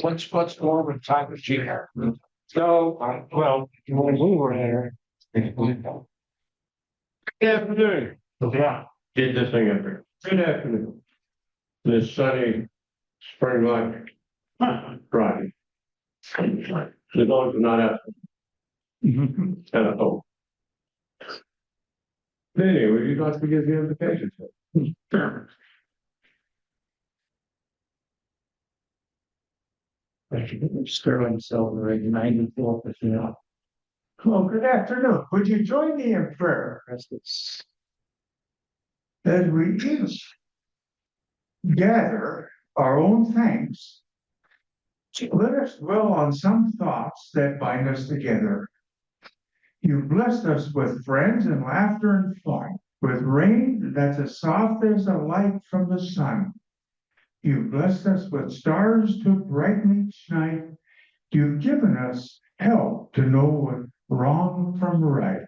What's more with time with you here? So, well, when we were there, good afternoon. Yeah, did this thing up here. Good afternoon. This sunny spring like Friday. The dogs are not out. Kind of hope. Anyway, would you like to give the invitation? Sure. Sterling Silver, 94%. Well, good afternoon. Would you join me in prayer as we each gather our own thanks? Let us dwell on some thoughts that bind us together. You blessed us with friends and laughter and fun, with rain that's as soft as a light from the sun. You blessed us with stars to brighten each night. You've given us help to know what wrong from right.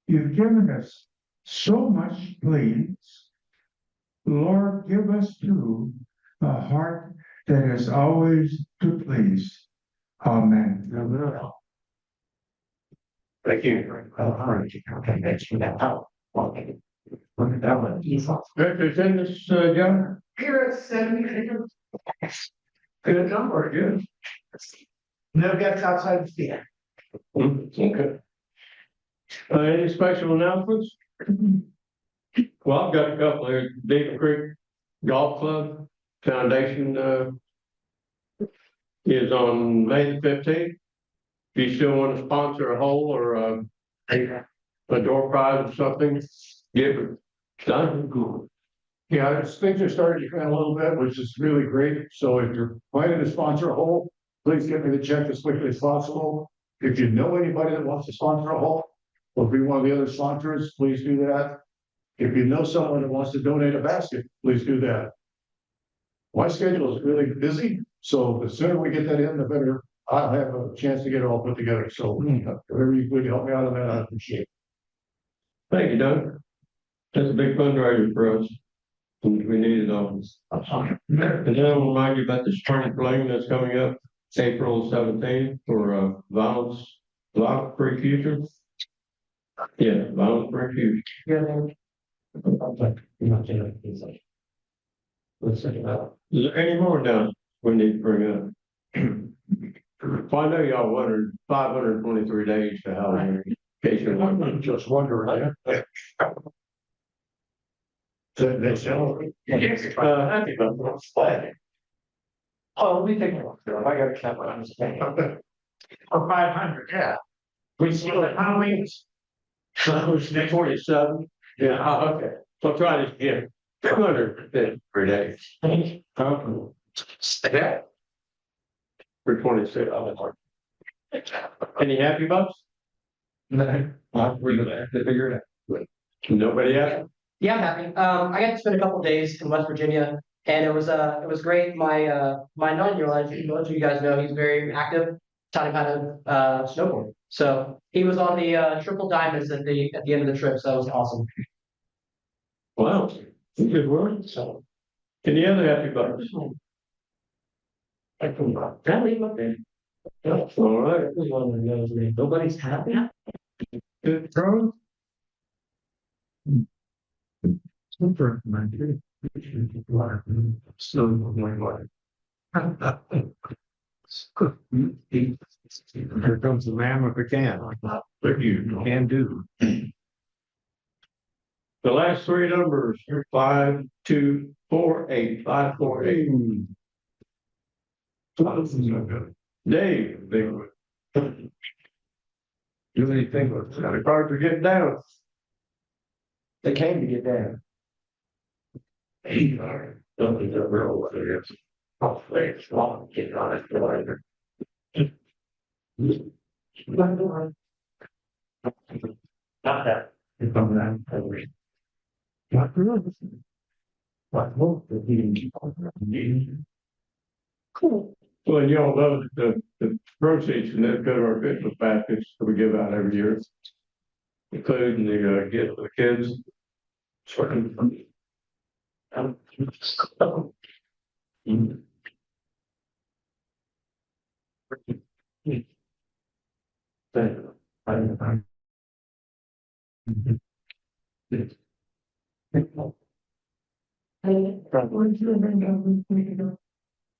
You've given us so much please. Lord, give us too a heart that is always to please. Amen. Thank you. Attendance, John? Here at 70. Good number, good. No guests outside the theater. Okay. Any special announcements? Well, I've got a couple there. Beavercreek Golf Club Foundation is on May the 15th. If you still want to sponsor a hole or a door prize or something, give it done. Yeah, things are starting to come in a little bit, which is really great. So if you're planning to sponsor a hole, please get me the check as quickly as possible. If you know anybody that wants to sponsor a hole, or be one of the other sponsors, please do that. If you know someone that wants to donate a basket, please do that. My schedule is really busy, so the sooner we get that in, the better I'll have a chance to get it all put together. So whatever you could help me out on that, I appreciate it. Thank you, Doug. That's a big fundraiser for us. We need it all. And then I'll remind you about the spring fling that's coming up April 17th for violence free future. Yeah, violence free future. Let's check it out. Is there any more now we need to bring up? Well, I know y'all wondered 523 days to Halloween. I'm just wondering. Happy birthday. Oh, let me take a look. I got a cap on this thing. For 500, yeah. We still at Halloween. So it's 47. Yeah, okay. So try this again. 200 per day. Yeah. For 26. Any happy bucks? No, we're gonna have to figure it out. Nobody happy? Yeah, I'm happy. I got to spend a couple days in West Virginia, and it was great. My 9-year-old, as you guys know, he's very active, taught him how to snowboard. So he was on the triple diamonds at the end of the trip. So that was awesome. Wow, good work. So, any other happy bucks? Can I leave him up there? All right. Nobody's happy. Good throw. Super, man. So, here comes the man with a can. What you can do. The last three numbers are 5248. 548. Dave, big one. Do anything with the cards are getting down. They came to get down. Don't be the real one, I guess. Oh, thanks. Well, get on it later. Not that. It's on that. Not good. What more? Cool. Well, you all know that the proceeds from that go to our Christmas baskets that we give out every year, including the gift for the kids.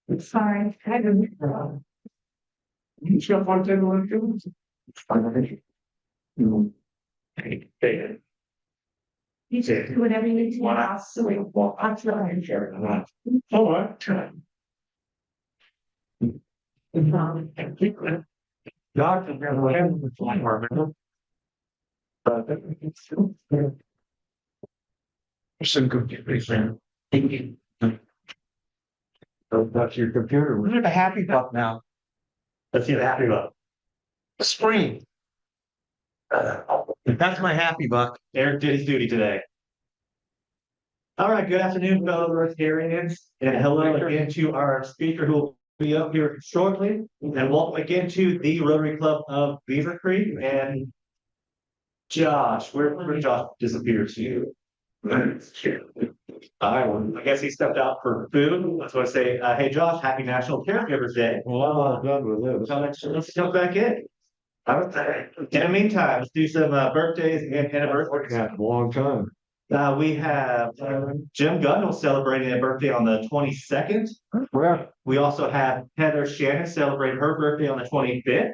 It's fine. I don't know. You should want to do it. You should do whatever you need to. So we walk out to the share. All right. Doctor, whatever the fly marker. But it's still. Some good reason. Thank you. So that's your computer. We're at a happy buck now. Let's see the happy buck. Spring. That's my happy buck. Eric did his duty today. All right, good afternoon, fellow Rotarians, and hello again to our speaker who will be up here shortly. And welcome again to the Rotary Club of Beavercreek. And Josh, where Josh disappeared to? I guess he stepped out for food. That's what I say. Hey, Josh, happy National Caregivers Day. Well, I'm done with this. Let's jump back in. All right. In the meantime, let's do some birthdays and anniversaries. Yeah, a long time. We have Jim Gunnell celebrating a birthday on the 22nd. Well, We also have Heather Shannon celebrating her birthday on the 25th.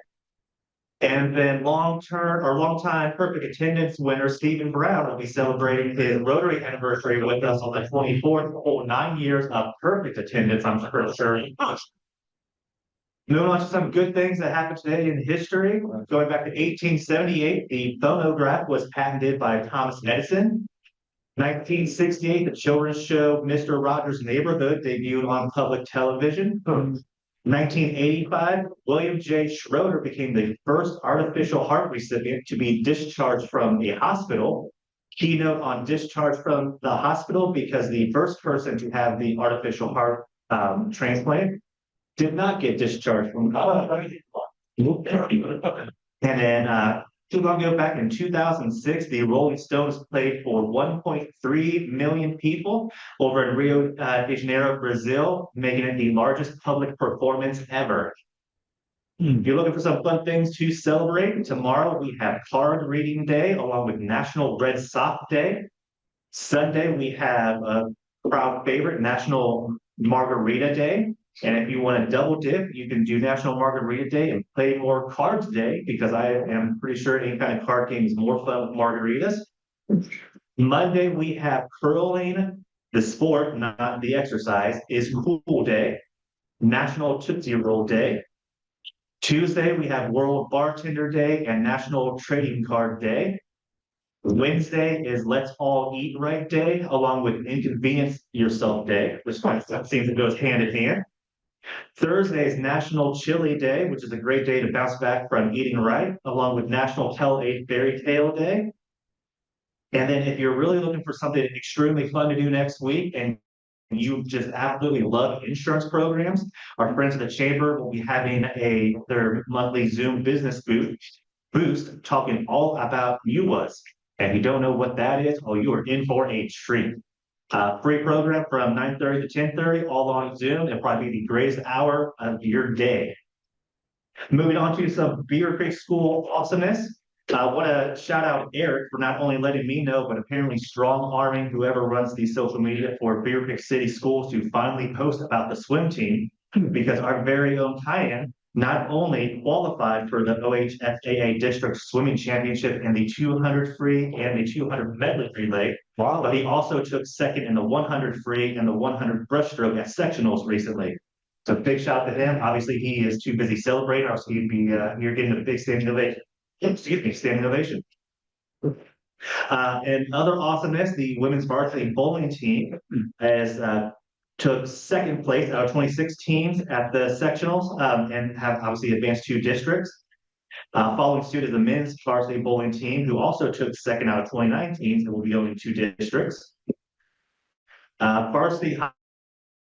And then long-time perfect attendance winner Stephen Brown will be celebrating his Rotary anniversary with us on the 24th. Oh, 9 years of perfect attendance, I'm pretty sure. Moving on to some good things that happened today in history. Going back to 1878, the phonograph was patented by Thomas Edison. 1968, the children's show Mr. Rogers' Neighborhood debuted on public television. 1985, William J. Schroeder became the first artificial heart recipient to be discharged from a hospital. Keynote on discharge from the hospital because the first person to have the artificial heart transplant did not get discharged from the hospital. And then too long ago, back in 2006, the Rolling Stones played for 1.3 million people over in Rio de Janeiro, Brazil, making it the largest public performance ever. If you're looking for some fun things to celebrate, tomorrow we have Card Reading Day along with National Red Sox Day. Sunday, we have a crowd favorite, National Margarita Day. And if you want to double dip, you can do National Margarita Day and play more cards day because I am pretty sure any kind of card game is more fun with margaritas. Monday, we have curling, the sport, not the exercise, is Cool Day, National Tootsie Roll Day. Tuesday, we have World Bartender Day and National Trading Card Day. Wednesday is Let's All Eat Right Day, along with Inconvenience Yourself Day, which seems to go hand in hand. Thursday is National Chili Day, which is a great day to bounce back from eating right, along with National Tell a Fairy Tale Day. And then if you're really looking for something extremely fun to do next week and you just absolutely love insurance programs, our friends at the Chamber will be having their monthly Zoom business boost talking all about UWAS. And if you don't know what that is, well, you are in for a treat. Free program from 9:30 to 10:30, all on Zoom. It'll probably be the greatest hour of your day. Moving on to some Beavercreek School awesomeness. I want to shout out Eric for not only letting me know, but apparently strong arming whoever runs the social media for Beavercreek City Schools to finally post about the swim team, because our very own Tyan not only qualified for the OHSAA District Swimming Championship in the 200 free and the 200 medley relay, but he also took second in the 100 free and the 100 breaststroke at sectionals recently. So big shout out to him. Obviously, he is too busy celebrating, or else he'd be you're getting a big standing ovation. Standing ovation. And other awesomeness, the women's varsity bowling team has took second place out of 26 teams at the sectionals and have obviously advanced 2 districts. Following suit is the men's varsity bowling team, who also took second out of 29 teams and will be owning 2 districts. Varsity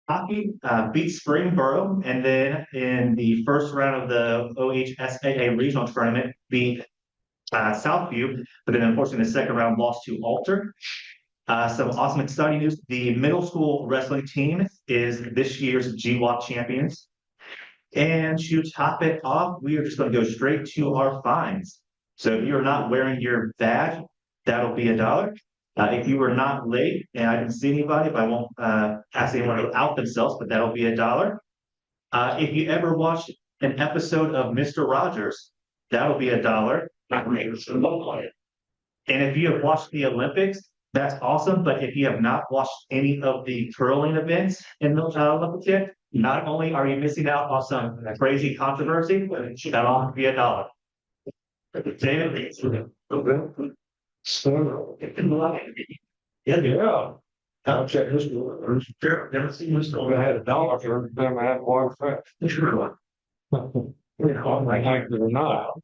hockey beat Springboro, and then in the first round of the OHSAA regional tournament beat Southview, but then unfortunately the second round lost to Alter. Some awesome exciting news. The middle school wrestling team is this year's GWAP champions. And to top it off, we are just going to go straight to our fines. So if you're not wearing your badge, that'll be $1. If you were not late, and I didn't see anybody, but I won't ask anyone to out themselves, but that'll be $1. If you ever watched an episode of Mr. Rogers, that'll be $1. And if you have watched the Olympics, that's awesome. But if you have not watched any of the curling events in the Olympics yet, not only are you missing out on some crazy controversy, but that'll also be $1. David? Yeah. I'll check this one. Never seen this one. I had $1 for every time I had water fresh. I like it or not.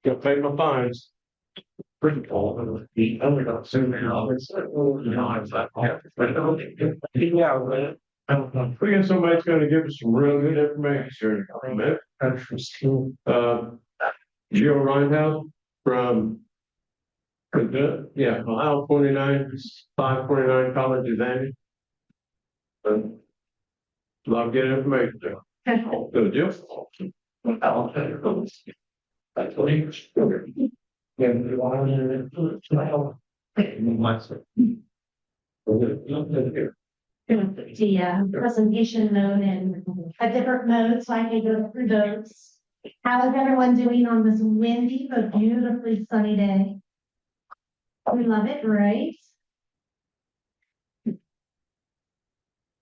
Got pay my fines. Pretty cool. I'm not soon now. Yeah, man. We got somebody that's gonna give us some real good information. Geo Reinhouse from Ohio 549 College Advantage. A lot of good information there. So, Jill. That's what he was. The presentation mode in a different mode, so I can go through those. How is everyone doing on this windy but beautifully sunny day? We love it, right?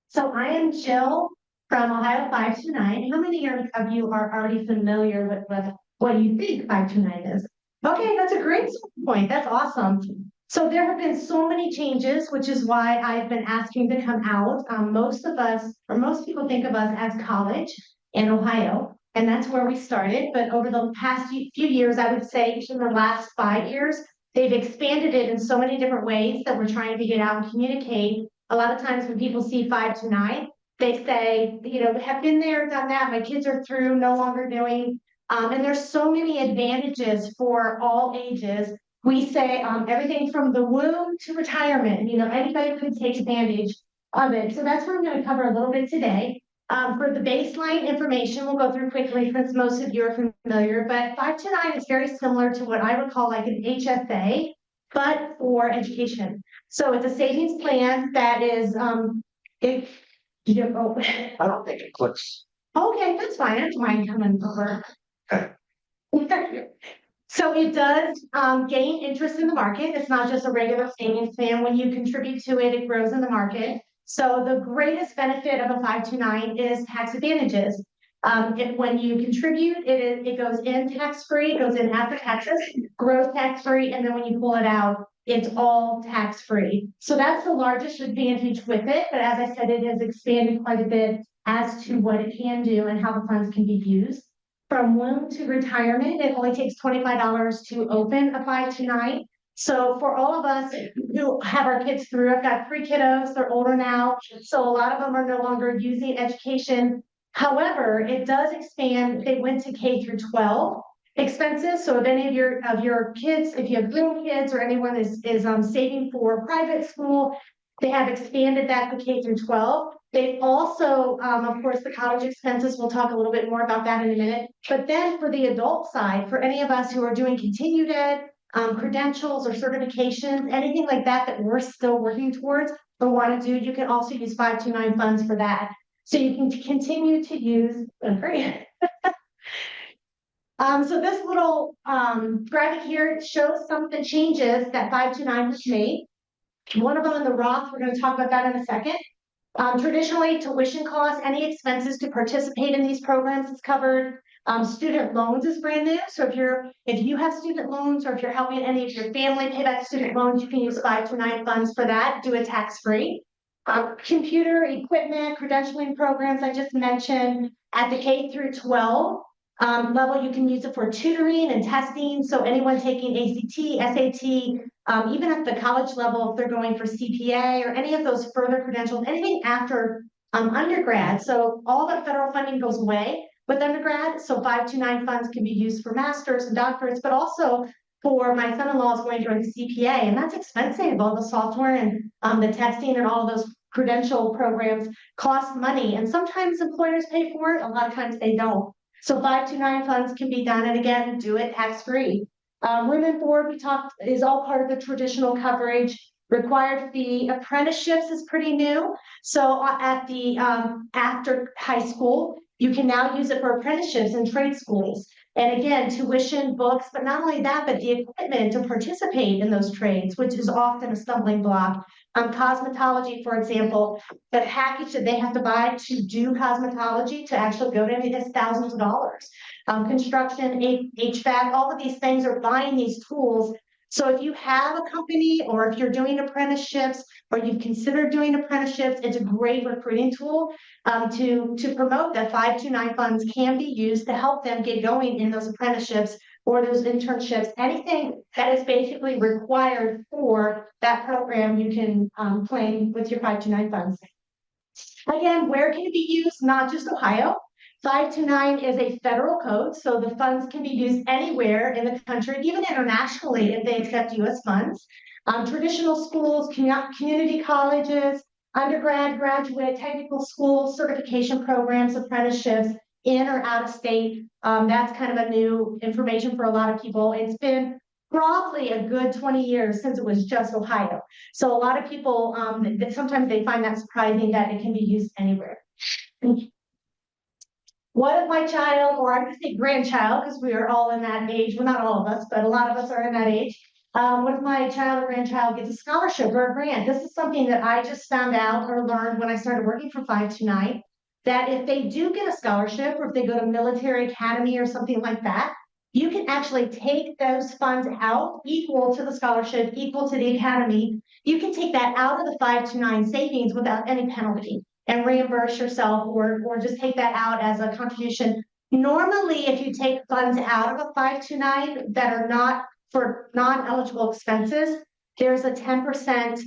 So I am Jill from Ohio 529. How many of you are already familiar with what you think 529 is? Okay, that's a great point. That's awesome. So there have been so many changes, which is why I've been asking to come out. Most of us, or most people think of us as college in Ohio, and that's where we started. But over the past few years, I would say in the last 5 years, they've expanded it in so many different ways that we're trying to get out and communicate. A lot of times when people see 529, they say, have been there, done that. My kids are through, no longer doing. And there's so many advantages for all ages. We say everything from the womb to retirement. Anybody could take advantage of it. So that's what I'm going to cover a little bit today. For the baseline information, we'll go through quickly since most of you are familiar, but 529 is very similar to what I would call like an HSA, but for education. So it's a savings plan that is, I don't think it clicks. Okay, that's fine. I don't mind coming over. So it does gain interest in the market. It's not just a regular savings plan. When you contribute to it, it grows in the market. So the greatest benefit of a 529 is tax advantages. When you contribute, it goes in tax-free, it goes in after taxes, grows tax-free, and then when you pull it out, it's all tax-free. So that's the largest advantage with it. But as I said, it has expanded quite a bit as to what it can do and how the funds can be used. From womb to retirement, it only takes $25 to open a 529. So for all of us who have our kids through, I've got 3 kiddos, they're older now, so a lot of them are no longer using education. However, it does expand. They went to K through 12 expenses. So if any of your kids, if you have little kids or anyone is saving for private school, they have expanded that to K through 12. They also, of course, the college expenses, we'll talk a little bit more about that in a minute. But then for the adult side, for any of us who are doing continued ed, credentials or certifications, anything like that we're still working towards or want to do, you can also use 529 funds for that. So you can continue to use, so this little graphic here shows some of the changes that 529 has made. One of them in the Roth, we're going to talk about that in a second. Traditionally, tuition costs, any expenses to participate in these programs is covered. Student loans is brand new. So if you have student loans or if you're helping any of your family pay back student loans, you can use 529 funds for that, do it tax-free. Computer equipment, credentialing programs I just mentioned at the K through 12 level, you can use it for tutoring and testing. So anyone taking ACT, SAT, even at the college level, if they're going for CPA or any of those further credentials, anything after undergrad. So all that federal funding goes away with undergrad. So 529 funds can be used for masters and doctorates, but also for my son-in-law is going to run the CPA, and that's expensive, all the software and the testing and all of those credential programs cost money, and sometimes employers pay for it, a lot of times they don't. So 529 funds can be done, and again, do it tax-free. Room and board, we talked, is all part of the traditional coverage. Required fee, apprenticeships is pretty new. So at the after high school, you can now use it for apprenticeships in trade schools. And again, tuition, books, but not only that, but the equipment to participate in those trades, which is often a stumbling block. Cosmetology, for example, the package that they have to buy to do cosmetology to actually go to it is thousands of dollars. Construction, HVAC, all of these things are buying these tools. So if you have a company, or if you're doing apprenticeships, or you've considered doing apprenticeships, it's a great recruiting tool to promote that 529 funds can be used to help them get going in those apprenticeships or those internships. Anything that is basically required for that program, you can claim with your 529 funds. Again, where can it be used? Not just Ohio. 529 is a federal code, so the funds can be used anywhere in the country, even internationally if they accept U.S. funds. Traditional schools, community colleges, undergrad, graduate, technical schools, certification programs, apprenticeships, in or out of state. That's kind of a new information for a lot of people. It's been probably a good 20 years since it was just Ohio. So a lot of people, sometimes they find that surprising that it can be used anywhere. What if my child, or I'm going to say grandchild, because we are all in that age, well, not all of us, but a lot of us are in that age. What if my child or grandchild gets a scholarship or a grant? This is something that I just found out or learned when I started working for 529, that if they do get a scholarship, or if they go to military academy or something like that, you can actually take those funds out equal to the scholarship, equal to the academy. You can take that out of the 529 savings without any penalty and reimburse yourself, or just take that out as a contribution. Normally, if you take funds out of a 529 that are not for non-eligible expenses, there's a 10%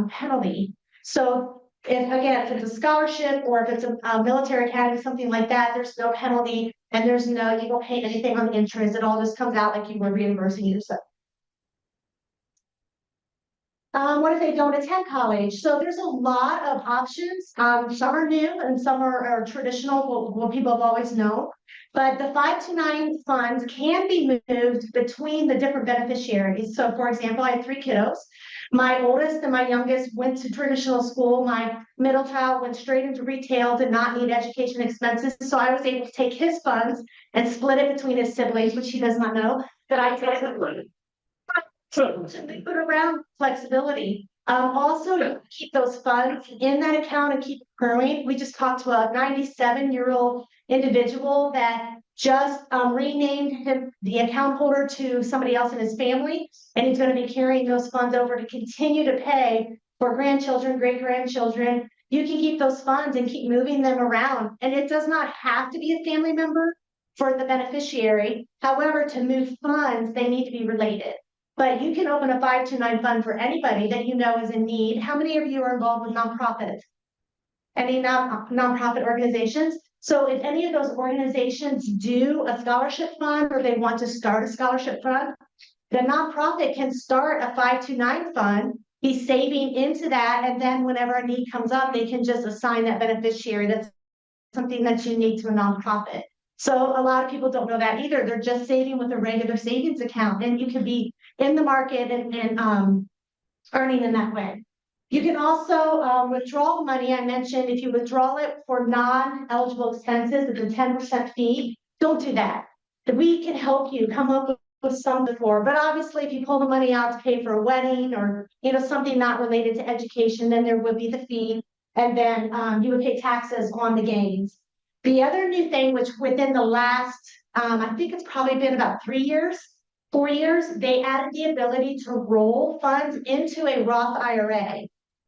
penalty. So if it's a scholarship, or if it's a military academy, something like that, there's no penalty, and you don't pay anything on the interest. It all just comes out like you were reimbursing yourself. What if they don't attend college? So there's a lot of options. Some are new and some are traditional, what people have always known. But the 529 funds can be moved between the different beneficiaries. So for example, I have 3 kiddos. My oldest and my youngest went to traditional school. My middle child went straight into retail, did not need education expenses. So I was able to take his funds and split it between his siblings, which he does not know that I did. So they put around flexibility. Also, to keep those funds in that account and keep it growing. We just talked to a 97-year-old individual that just renamed the account holder to somebody else in his family, and he's going to be carrying those funds over to continue to pay for grandchildren, great-grandchildren. You can keep those funds and keep moving them around, and it does not have to be a family member for the beneficiary. However, to move funds, they need to be related. But you can open a 529 fund for anybody that you know is in need. How many of you are involved with nonprofits? Any nonprofit organizations? So if any of those organizations do a scholarship fund, or they want to start a scholarship fund, the nonprofit can start a 529 fund, be saving into that, and then whenever a need comes up, they can just assign that beneficiary. That's something that's unique to a nonprofit. So a lot of people don't know that either. They're just saving with a regular savings account, and you can be in the market and earning in that way. You can also withdraw the money. I mentioned if you withdraw it for non-eligible expenses, it's a 10% fee. Don't do that. We can help you come up with some before, but obviously if you pull the money out to pay for a wedding, or something not related to education, then there would be the fee, and then you would pay taxes on the gains. The other new thing, which within the last, I think it's probably been about 4 years, they added the ability to roll funds into a Roth IRA.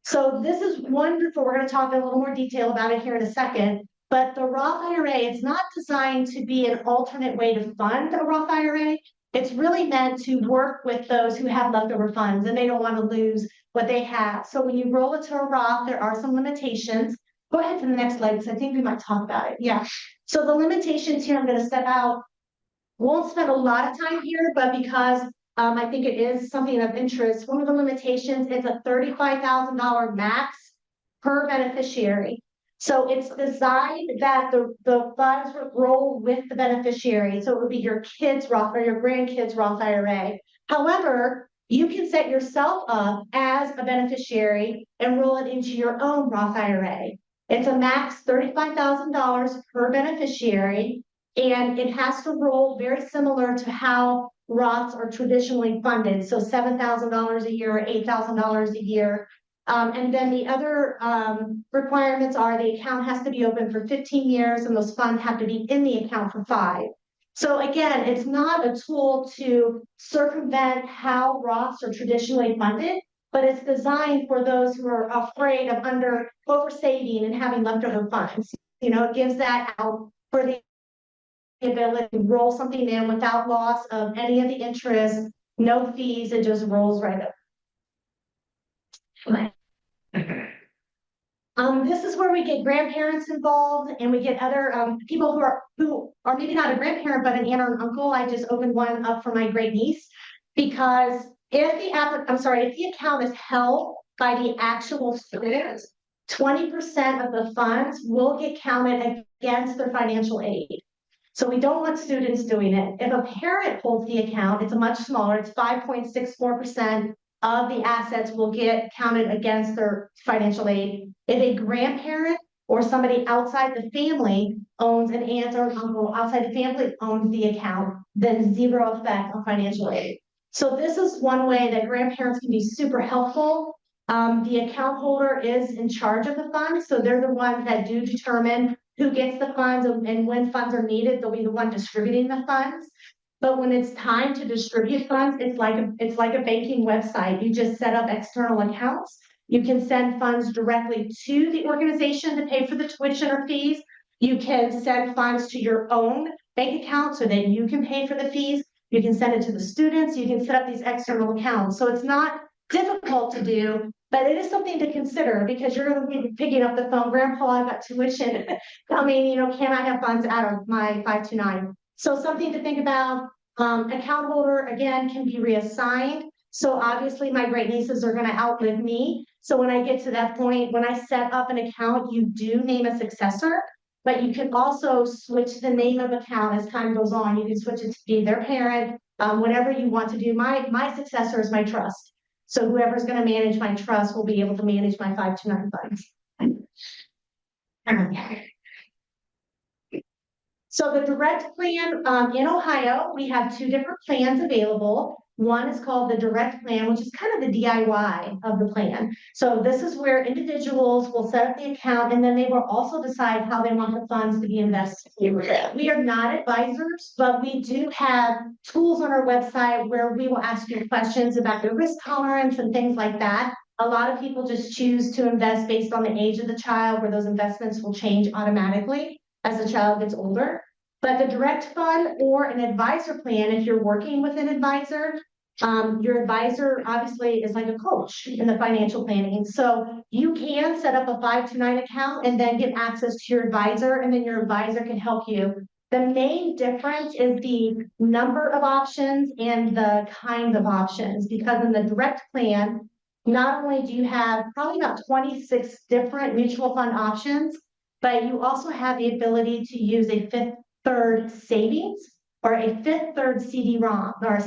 So this is wonderful. We're going to talk in a little more detail about it here in a second. But the Roth IRA is not designed to be an alternate way to fund a Roth IRA. It's really meant to work with those who have leftover funds and they don't want to lose what they have. So when you roll it to a Roth, there are some limitations. Go ahead to the next slide, because I think we might talk about it. Yeah. So the limitations here, I'm going to step out. Won't spend a lot of time here, but because I think it is something of interest, one of the limitations is a $35,000 max per beneficiary. So it's designed that the funds would roll with the beneficiary. So it would be your kids' Roth or your grandkids' Roth IRA. However, you can set yourself up as a beneficiary and roll it into your own Roth IRA. It's a max $35,000 per beneficiary, and it has to roll very similar to how Roths are traditionally funded. So $7,000 a year or $8,000 a year. And then the other requirements are the account has to be open for 15 years and those funds have to be in the account for 5. So again, it's not a tool to circumvent how Roths are traditionally funded, but it's designed for those who are afraid of oversaving and having leftover funds. You know, it gives that out for the ability to roll something in without loss of any of the interest, no fees, it just rolls right up. This is where we get grandparents involved and we get other people who are maybe not a grandparent, but an aunt or an uncle. I just opened one up for my great niece because if the account is held by the actual students, 20% of the funds will get counted against their financial aid. So we don't want students doing it. If a parent holds the account, it's a much smaller, it's 5.64% of the assets will get counted against their financial aid. If a grandparent or somebody outside the family owns an aunt or an uncle outside the family owns the account, then zero effect on financial aid. So this is one way that grandparents can be super helpful. The account holder is in charge of the funds, so they're the ones that do determine who gets the funds and when funds are needed, they'll be the one distributing the funds. But when it's time to distribute funds, it's like a banking website. You just set up external accounts. You can send funds directly to the organization to pay for the tuition or fees. You can send funds to your own bank account so that you can pay for the fees. You can send it to the students. You can set up these external accounts. So it's not difficult to do, but it is something to consider because you're going to be picking up the phone, Grandpa, I've got tuition coming, you know, can I have funds out of my 529? So something to think about. Account holder, again, can be reassigned. So obviously my great nieces are going to outlive me. So when I get to that point, when I set up an account, you do name a successor, but you can also switch the name of account as time goes on. You can switch it to be their parent, whatever you want to do. My successor is my trust. So whoever's going to manage my trust will be able to manage my 529 funds. So the direct plan in Ohio, we have 2 different plans available. One is called the direct plan, which is kind of the DIY of the plan. So this is where individuals will set up the account and then they will also decide how they want the funds to be invested. We are not advisors, but we do have tools on our website where we will ask you questions about your risk tolerance and things like that. A lot of people just choose to invest based on the age of the child, where those investments will change automatically as the child gets older. But the direct fund or an advisor plan, if you're working with an advisor, your advisor obviously is like a coach in the financial planning. So you can set up a 529 account and then get access to your advisor, and then your advisor can help you. The main difference is the number of options and the kinds of options, because in the direct plan, not only do you have probably about 26 different mutual fund options, but you also have the ability to use a 5th third savings or a 5th third CD-ROM or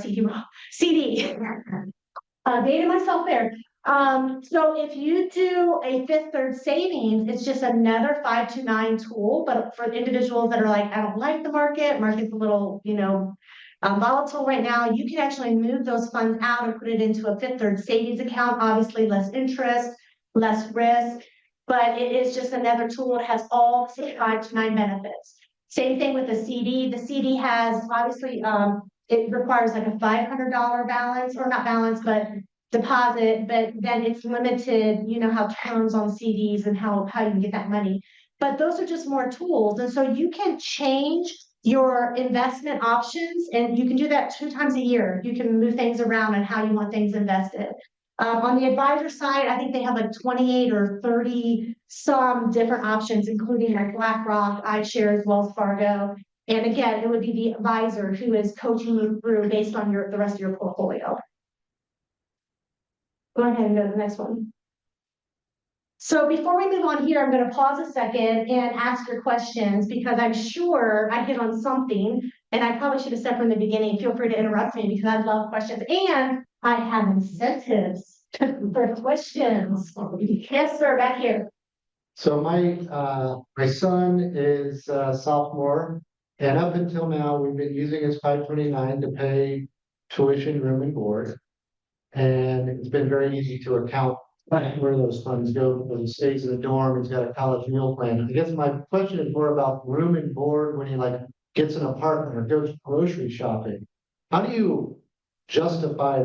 CD. Dated myself there. So if you do a 5th third savings, it's just another 529 tool, but for individuals that are like, I don't like the market's a little, you know, volatile right now, you can actually move those funds out and put it into a 5th third savings account, obviously less interest, less risk, but it is just another tool. It has all 529 benefits. Same thing with the CD. The CD has obviously, it requires like a $500 balance, or not balance, but deposit, but then it's limited, you know, how terms on CDs and how you can get that money. But those are just more tools. And so you can change your investment options, and you can do that 2 times a year. You can move things around and how you want things invested. On the advisor side, I think they have like 28 or 30 some different options, including like BlackRock, iShares, Wells Fargo. And again, it would be the advisor who is coaching you through based on the rest of your portfolio. Go ahead and go to the next one. So before we move on here, I'm gonna pause a second and ask your questions because I'm sure I hit on something. And I probably should have said from the beginning, feel free to interrupt me because I love questions and I have incentives for questions. Yes, sir, back here. So my son is a sophomore, and up until now, we've been using his 529 to pay tuition, room and board. And it's been very easy to account where those funds go, because he stays in the dorm, he's got a college meal plan. I guess my question is more about room and board when he like gets an apartment or goes grocery shopping. How do you justify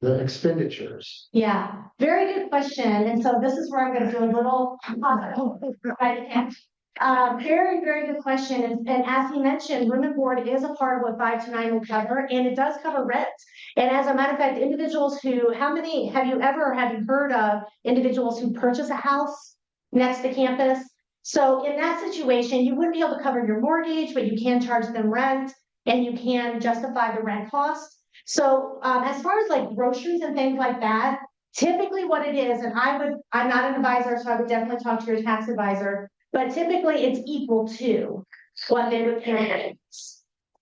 the expenditures? Yeah, very good question. And so this is where I'm gonna do a little. Very, very good question. And as he mentioned, room and board is a part of what 529 will cover, and it does cover rent. And as a matter of fact, individuals who, have you heard of individuals who purchase a house next to campus? So in that situation, you wouldn't be able to cover your mortgage, but you can charge them rent and you can justify the rent cost. So as far as like groceries and things like that, typically what it is, and I'm not an advisor, so I would definitely talk to your tax advisor, but typically it's equal to what they would pay.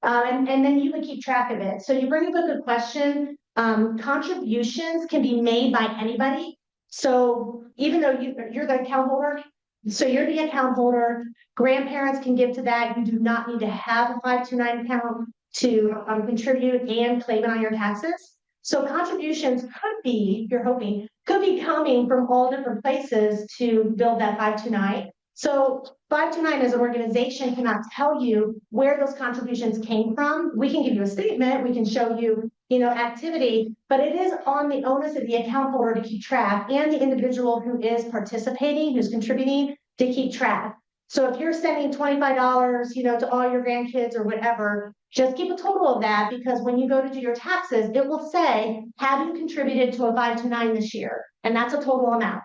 And then you would keep track of it. So you bring up a good question. Contributions can be made by anybody. So even though you're the account holder, so you're the account holder, grandparents can give to that. You do not need to have a 529 account to contribute and claim it on your taxes. So contributions could be, you're hoping, could be coming from all different places to build that 529. So 529 as an organization cannot tell you where those contributions came from. We can give you a statement, we can show you, activity, but it is on the onus of the account holder to keep track and the individual who is participating, who's contributing, to keep track. So if you're sending $25, to all your grandkids or whatever, just keep a total of that, because when you go to do your taxes, it will say, have you contributed to a 529 this year? And that's a total amount.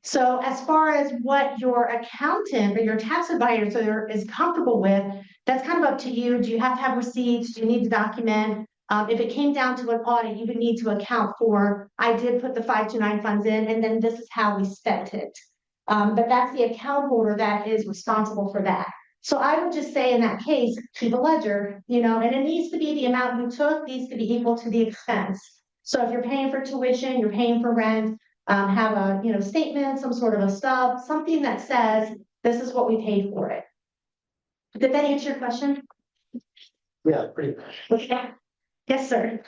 So as far as what your accountant or your tax advisor is comfortable with, that's kind of up to you. Do you have to have receipts? Do you need to document? If it came down to an audit, you would need to account for, I did put the 529 funds in, and then this is how we spent it. But that's the account holder that is responsible for that. So I would just say in that case, keep a ledger, and it needs to be the amount you took needs to be equal to the expense. So if you're paying for tuition, you're paying for rent, have a statement, some sort of a stub, something that says this is what we paid for it. Did that answer your question? Yeah, pretty much. Okay. Yes, sir.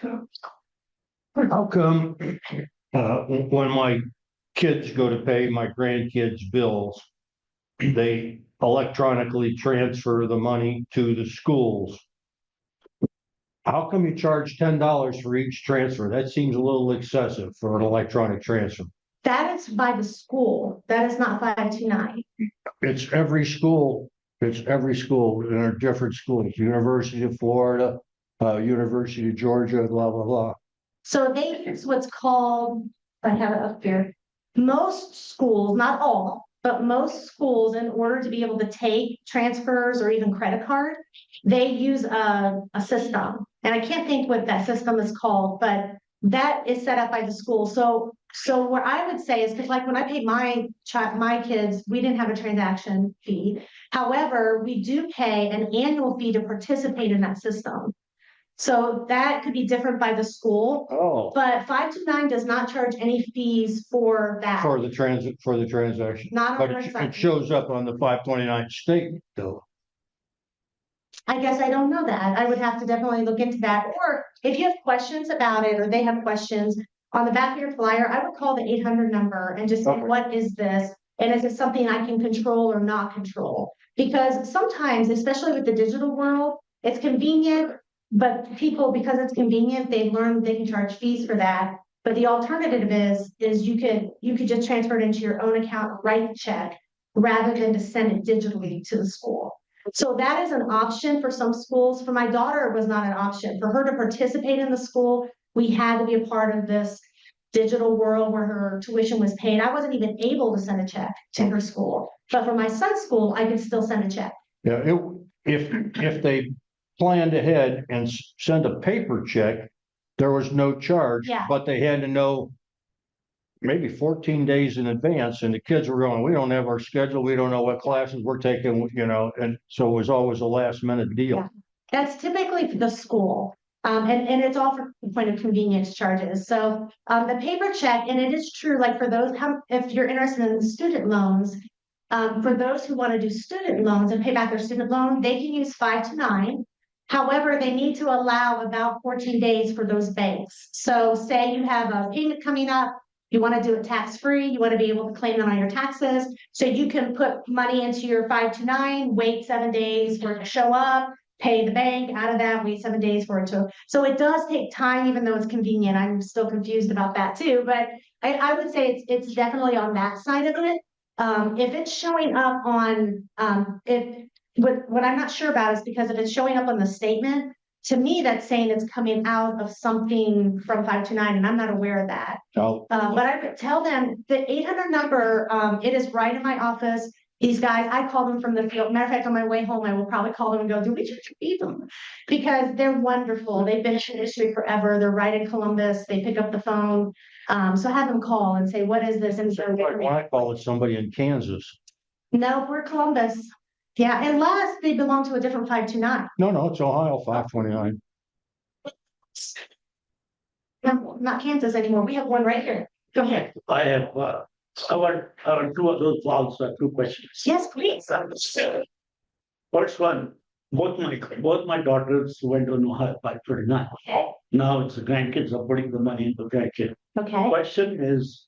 How come, when my kids go to pay my grandkids' bills, they electronically transfer the money to the schools? How come you charge $10 for each transfer? That seems a little excessive for an electronic transfer. That is by the school. That is not 529. It's every school. It's every school in our different schools, University of Florida, University of Georgia, blah, blah, blah. So they use what's called, I have it up here. Most schools, not all, but most schools, in order to be able to take transfers or even credit card, they use a system. And I can't think what that system is called, but that is set up by the school. So what I would say is, because like when I paid my kids, we didn't have a transaction fee. However, we do pay an annual fee to participate in that system. So that could be different by the school. Oh. But 529 does not charge any fees for that. For the transaction. Not on But our it side. shows up on the 529 statement though. I guess I don't know that. I would have to definitely look into that. Or if you have questions about it, or they have questions, on the back of your flyer, I would call the 800 number and just say, Okay. what is this? And is it something I can control or not control? Because sometimes, especially with the digital world, it's convenient, but people, because it's convenient, they learn they can charge fees for that. But the alternative is you could just transfer it into your own account, write the check, rather than to send it digitally to the school. So that is an option for some schools. For my daughter, it was not an option. For her to participate in the school, we had to be a part of this digital world where her tuition was paid. I wasn't even able to send a check to her school. But for my son's school, I could still send a check. Yeah, if they planned ahead and sent a paper check, there was no charge. Yeah. But they had to know maybe 14 days in advance, and the kids were going, we don't have our schedule, we don't know what classes we're taking, and so it was always a last minute deal. Yeah. That's typically for the school. And it's all for point of convenience charges. So, the paper check, and it is true, like for those, if you're interested in student loans, for those who want to do student loans and pay back their student loan, they can use 5 to 9. However, they need to allow about 14 days for those banks. So say you have a payment coming up, you want to do it tax-free, you want to be able to claim it on your taxes. So you can put money into your 5 to 9, wait 7 days for it to show up, pay the bank out of that, wait 7 days for it to. So it does take time, even though it's convenient. I'm still confused about that too, but I would say it's definitely on that side of it. If it's showing up on, what I'm not sure about is because if it's showing up on the statement, to me, that's saying it's coming out of something from 5 to 9, and I'm not aware of that. So, But I would tell them the 800 number, it is right in my office. These guys, I call them from the field. Matter of fact, on my way home, I will probably call them and go, do we just feed them? Because they're wonderful. They've been in the industry forever. They're right in Columbus. They pick up the phone. So have them call and say, what is this? And so when I call it somebody in Kansas, no, we're Columbus. Yeah, unless they belong to a different 529. no, it's Ohio 529. No, not Kansas anymore. We have one right here. Go ahead. I have, two of those balls, two questions. Yes, please. First one, both my daughters went on Ohio 529. Now it's the grandkids are putting the money into grandkids. Okay. Question is,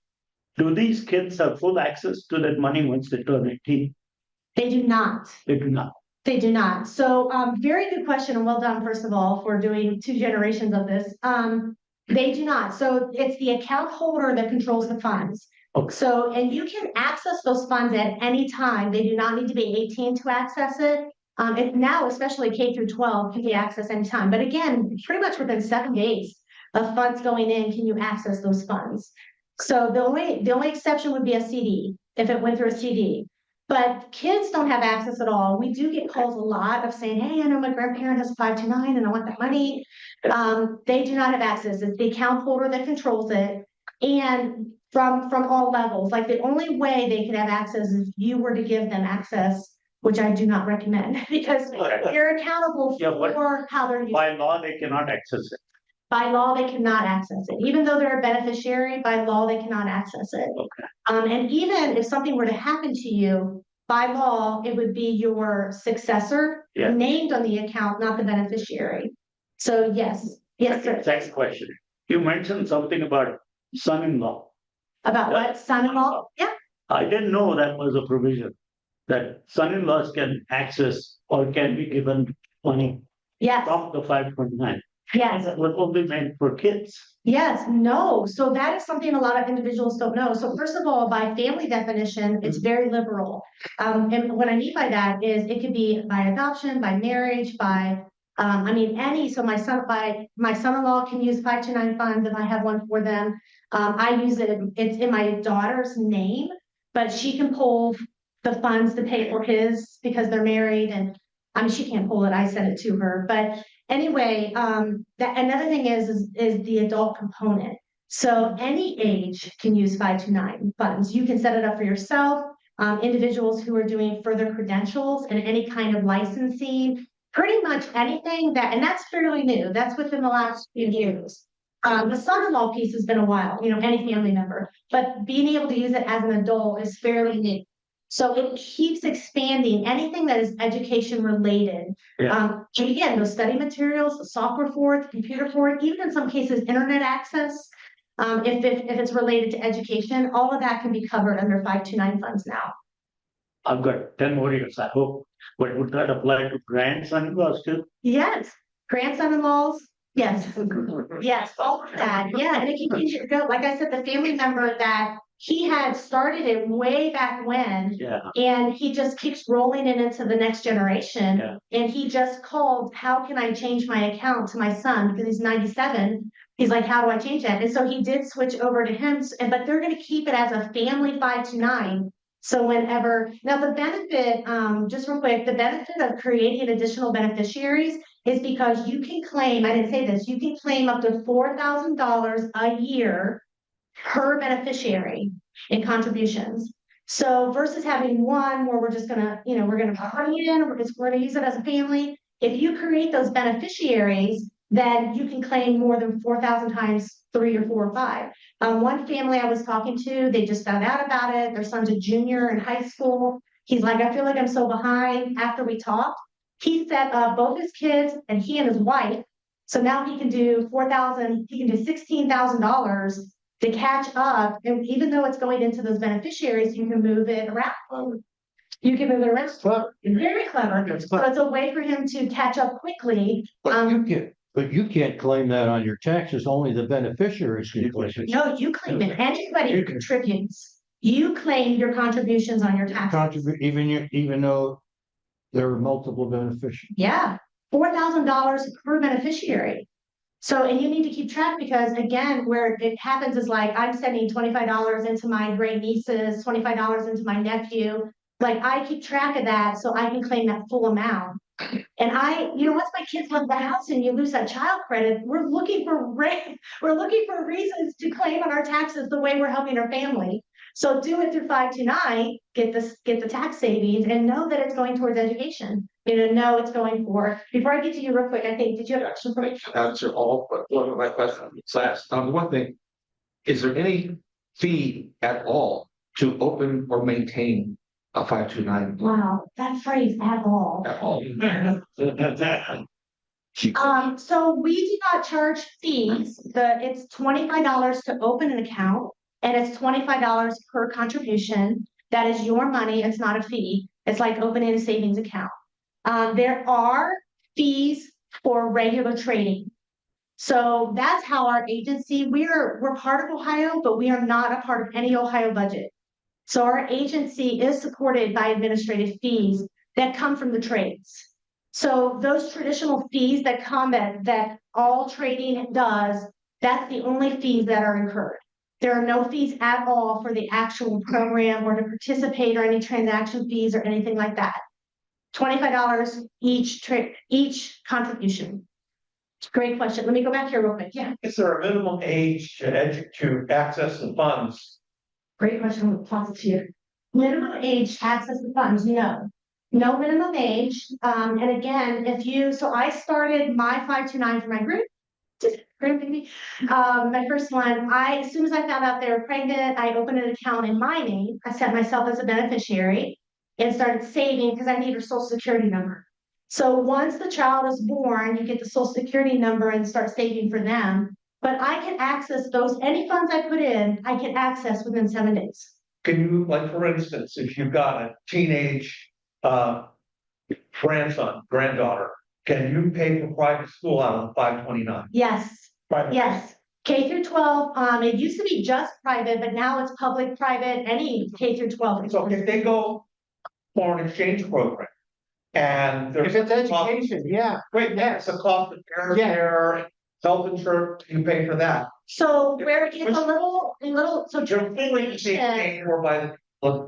do these kids have full access to that money once they turn 18? They do not. They do not. They do not. So, very good question and well done, first of all, for doing 2 generations of this. They do not. So it's the account holder that controls the funds. Okay. So, and you can access those funds at any time. They do not need to be 18 to access it. And now, especially K through 12, can be accessed anytime. But again, pretty much within 7 days of funds going in, can you access those funds? So the only exception would be a CD, if it went through a CD. But kids don't have access at all. We do get calls a lot of saying, hey, I know my grandparent has 5 to 9 and I want that money. They do not have access. It's the account holder that controls it. And from all levels, like the only way they could have access is if you were to give them access, which I do not recommend because they're accountable for how they're using it. By law, they cannot access it. By law, they cannot access it. Even though they're a beneficiary, by law, they cannot access it. Okay. And even if something were to happen to you, by law, it would be your successor named on the account, not the beneficiary. So yes, sir. Next question. You mentioned something about son-in-law. About what? Son-in-law? Yeah. I didn't know that was a provision, that son-in-laws can access or can be given money Yes. from the 529. Yes. That was only meant for kids. Yes, no. So that is something a lot of individuals don't know. So first of all, by family definition, it's very liberal. And what I mean by that is it could be by adoption, by marriage, by any. So my son-in-law can use 529 funds if I have one for them. I use it. It's in my daughter's name, but she can pull the funds to pay for his because they're married, and she can't pull it. I send it to her, but. Anyway, that another thing is the adult component. So any age can use 529 funds. You can set it up for yourself. Individuals who are doing further credentials and any kind of licensing, pretty much anything and that's fairly new. That's within the last few years. The son-in-law piece has been a while, any family member, but being able to use it as an adult is fairly new. So it keeps expanding anything that is education related. And again, those study materials, the software for it, the computer for it, even in some cases, internet access. If it's related to education, all of that can be covered under 529 funds now. I've got 10 more years, I hope. But would that apply to grandson-in-laws too? Yes, grandson-in-laws. Yes, yes, all of that. Yeah, and it continues to go. Like I said, the family member that he had started it way back when, and he just keeps rolling it into the next generation. Yeah. And he just called, how can I change my account to my son? Because he's 97. He's like, how do I change that? And so he did switch over to him, but they're going to keep it as a family 529. So now the benefit, just real quick, the benefit of creating additional beneficiaries is because you can claim, I didn't say this, you can claim up to $4,000 a year per beneficiary in contributions. So versus having one where we're just gonna, we're gonna put it in, we're gonna use it as a family. If you create those beneficiaries, then you can claim more than 4,000 times 3 or 4 or 5. One family I was talking to, they just found out about it. Their son's a junior in high school. He's like, I feel like I'm so behind. After we talked, he set up both his kids and he and his wife. So now he can do 4,000, he can do $16,000 to catch up. And even though it's going into those beneficiaries, you can move it around. You can move it around. Clever. Very clever. So it's a way for him to catch up quickly. But you can't claim that on your taxes, only the beneficiaries can claim it. No, you claim it. Anybody who contributes, you claim your contributions on your taxes. Even though there are multiple beneficiaries. Yeah, $4,000 per beneficiary. So, and you need to keep track because again, where it happens is like, I'm sending $25 into my great nieces, $25 into my nephew. Like I keep track of that so I can claim that full amount. And once my kids left the house and you lose that child credit, we're looking for reasons to claim on our taxes the way we're helping our family. So do it through 529, get the tax savings and know that it's going towards education. Know it's going for. Before I get to you real quick, I think, did you have a question for me? Answer all, but one of my questions last. One thing, is there any fee at all to open or maintain a 529? Wow, that phrase at all. At all. So we do not charge fees. It's $25 to open an account and it's $25 per contribution. That is your money. It's not a fee. It's like opening a savings account. There are fees for regular trading. So that's how our agency, we're part of Ohio, but we are not a part of any Ohio budget. So our agency is supported by administrative fees that come from the trades. So those traditional fees that come that all trading does, that's the only fees that are incurred. There are no fees at all for the actual program or to participate or any transaction fees or anything like that. $25 each contribution. Great question. Let me go back here real quick. Yeah. Is there a minimum age to access the funds? Great question. We'll pause it here. Minimum age to access the funds? No. No minimum age. And again, so I started my 529 for my group. My first one, as soon as I found out they were pregnant, I opened an account in my name. I set myself as a beneficiary and started saving because I need her social security number. So once the child is born, you get the social security number and start saving for them. But I can access any funds I put in, I can access within 7 days. Can you, like, for instance, if you've got a teenage granddaughter, can you pay for private school out of 529? Yes. Private. Yes. K through 12, it used to be just private, but now it's public, private, any K through 12. So if they go for an exchange program and there's If it's education, yeah. wait, yes, the cost of care, health insurance, you pay for that. So where it gets a little, so You're fully paid for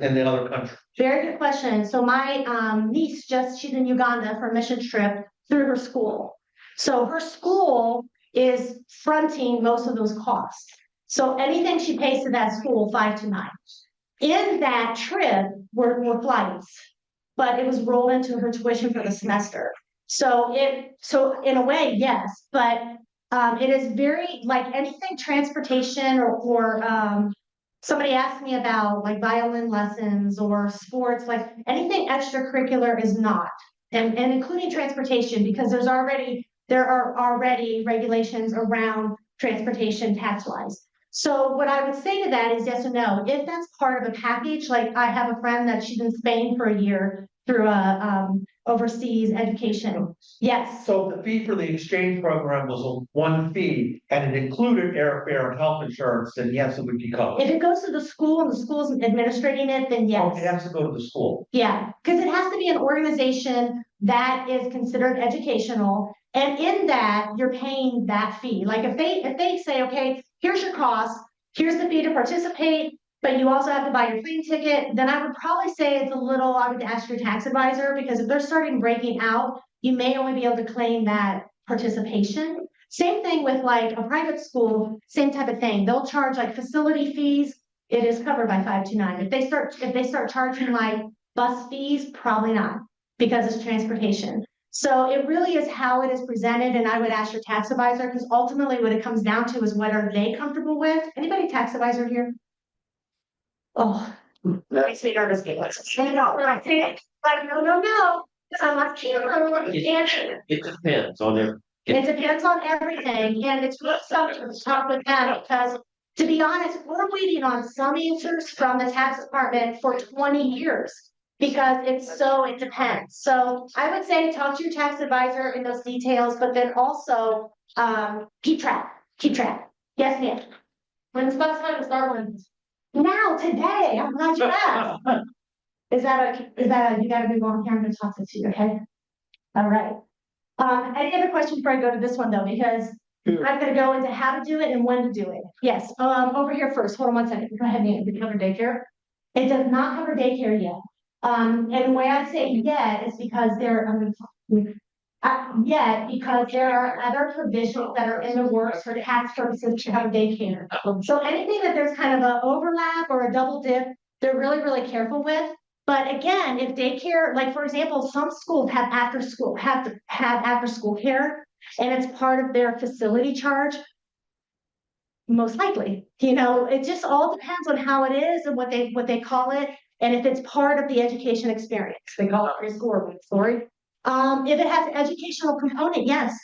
in the other country. very good question. So my niece she's in Uganda for a mission trip through her school. So her school is fronting most of those costs. So anything she pays to that school, 529. In that trip were flights, but it was rolled into her tuition for the semester. So in a way, yes, but it is very like anything transportation or somebody asked me about like violin lessons or sports, like anything extracurricular is not, and including transportation because there are already regulations around transportation tax wise. So what I would say to that is yes or no. If that's part of a package, like I have a friend that she's in Spain for a year through a overseas education. Yes. So the fee for the exchange program was one fee and it included airfare and health insurance, then yes, it would be covered. If it goes to the school and the school's administrating it, then yes. Oh, it has to go to the school. Yeah, because it has to be an organization that is considered educational. And in that, you're paying that fee. Like if they say, okay, here's your cost, here's the fee to participate, but you also have to buy your plane ticket, then I would probably say I would ask your tax advisor because if they're starting breaking out, you may only be able to claim that participation. Same thing with like a private school, same type of thing. They'll charge like facility fees. It is covered by 529. If they start charging like bus fees, probably not, because it's transportation. So it really is how it is presented, and I would ask your tax advisor, because ultimately what it comes down to is what are they comfortable with? Anybody tax advisor here? Oh, makes me nervous. Like, no. I'm not kidding. It depends on their. It depends on everything, and it's really something to talk with them, because to be honest, we're waiting on some answers from the tax department for 20 years. Because it depends. So I would say talk to your tax advisor in those details, but then also, keep track. Yes, ma'am. When's bus time to start one? Now, today, I'm glad you asked. You gotta move on here, I'm gonna talk this to you, okay? All right. Any other questions before I go to this one though, because I'm gonna go into how to do it and when to do it. Yes, over here first, hold on one second, go ahead, Nancy, did it cover daycare? It does not cover daycare yet. And the way I say yet is because because there are other provisions that are in the works for tax purposes to have daycare. So anything that there's kind of an overlap or a double dip, they're really, really careful with. But again, if daycare, like for example, some schools have after school care, and it's part of their facility charge. Most likely, it just all depends on how it is and what they call it, and if it's part of the education experience. They call it preschool or Montessori. If it has an educational component, yes,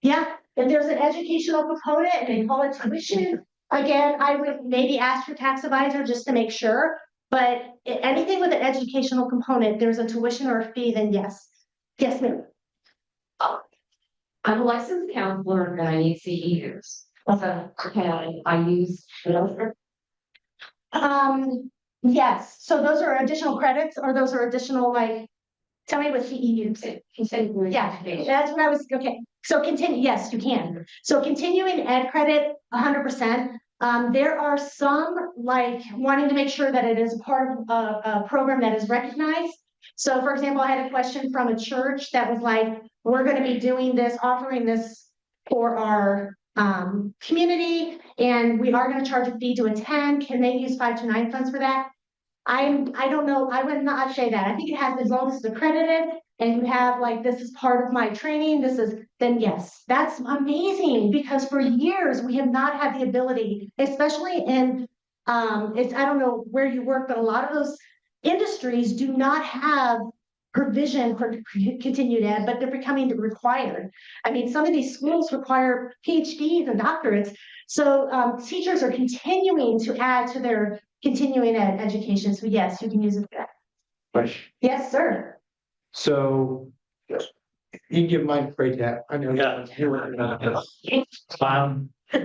yeah. If there's an educational component and they call it tuition, again, I would maybe ask your tax advisor just to make sure. But anything with an educational component, there's a tuition or a fee, then yes, ma'am. I'm a licensed counselor and I need CEUs. So can I use those? Yes, so those are additional credits, or those are additional, like, tell me what CEUs. Yeah, that's what I was, okay. So continue, yes, you can. So continuing ed credit, 100%. There are some like wanting to make sure that it is part of a program that is recognized. So for example, I had a question from a church that was like, we're going to be doing this, offering this for our community, and we are going to charge a fee to attend. Can they use 529 funds for that? I don't know. I would not say that. I think it has, as long as it's accredited and you have like, this is part of my training, then yes, that's amazing, because for years we have not had the ability, especially in, I don't know where you work, but a lot of those industries do not have provision for continued ed, but they're becoming required. I mean, some of these schools require PhDs and doctorates. So teachers are continuing to add to their continuing ed education. So yes, you can use it for that. Question. Yes, sir. So you give mine great that. I know. Yeah.